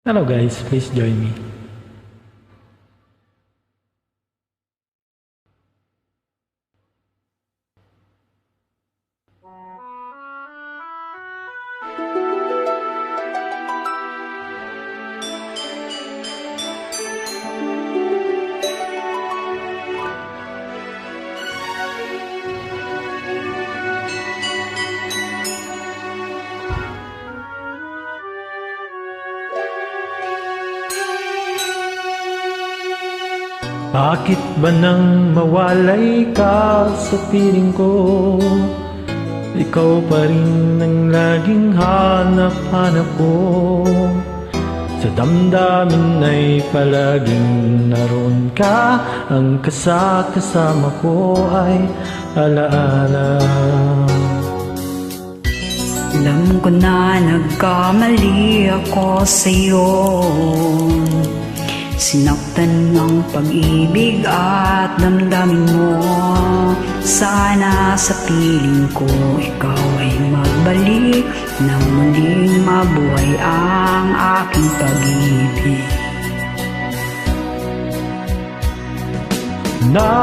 Hello guys, please join me. Bakit ba nang mawalay ka sa piling ko? Ikaw pa rin ang laging hanap-hanap ko. Sa damdamin ay palaging naroon ka. Ang kasama ko ay alaala. Alam ko na nagkamali ako sa'yo. Sinaktan ng pag-ibig at damdamin mo. Sana sa piling ko ikaw ay magbalik nang muling mabuhay ang aking pag-ibig. Nais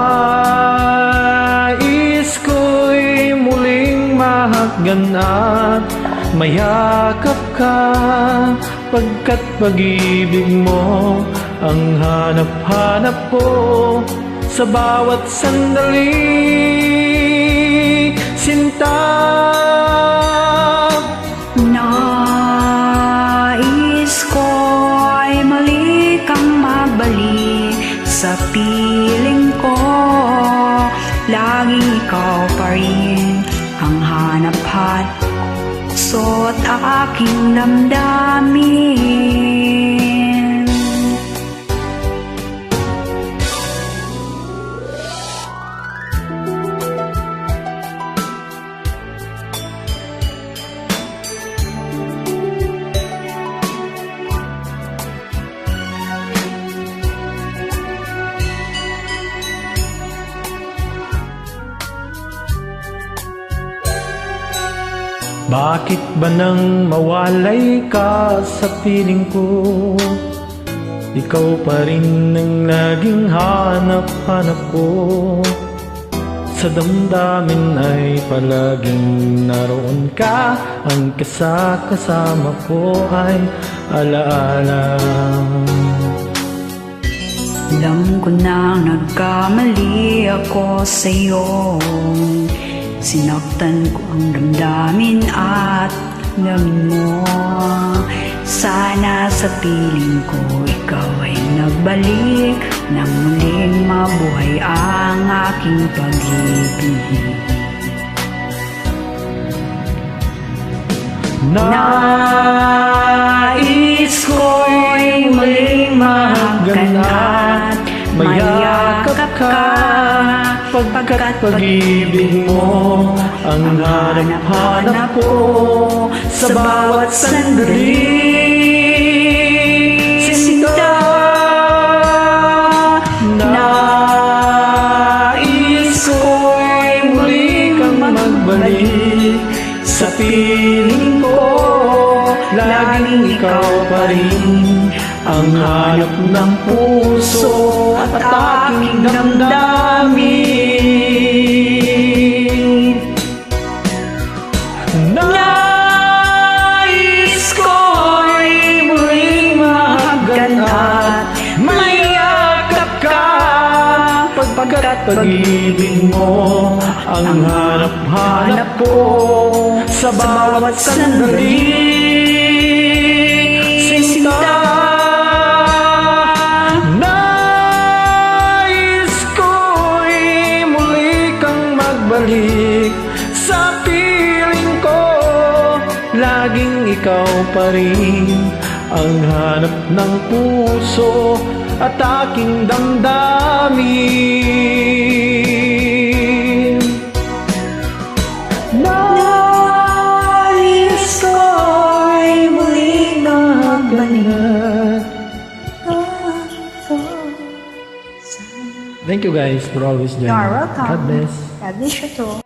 ko'y muling mahagkan at mayakap ka, pagkat pag-ibig mo ang hanap-hanap ko sa bawat sandali, sinta. Nais ko ay muli kang mabalik sa piling ko. Laging ikaw pa rin ang hanap-hanap suot aking damdamin. Bakit ba nang mawalay ka sa piling ko? Ikaw pa rin ang laging hanap-hanap ko. Sa damdamin ay palaging naroon ka. Ang kasama ko ay alaala. Alam ko na nagkamali ako sa'yo. Sinaktan ko ang damdamin at damdamin mo. Sana sa piling ko ikaw ay nagbalik nang muling mabuhay ang aking pag-ibig. Nais ko'y muling mahagkan at mayakap ka, pagkat pag-ibig mo ang hanap-hanap ko sa bawat sandali, sinta. Nais ko'y muli kang magbalik sa piling ko. Laging ikaw pa rin ang hanap ng puso at aking damdamin. Nais ko'y muling mahagkan at mayakap ka, pagkat pag-ibig mo ang hanap-hanap ko sa bawat sandali, sinta. Nais ko'y muli kang magbalik sa piling ko. Laging ikaw pa rin ang hanap ng puso at aking damdamin. Nais ko'y muling magbalik. Thank you guys for always joining. You're welcome. God bless. God bless you too.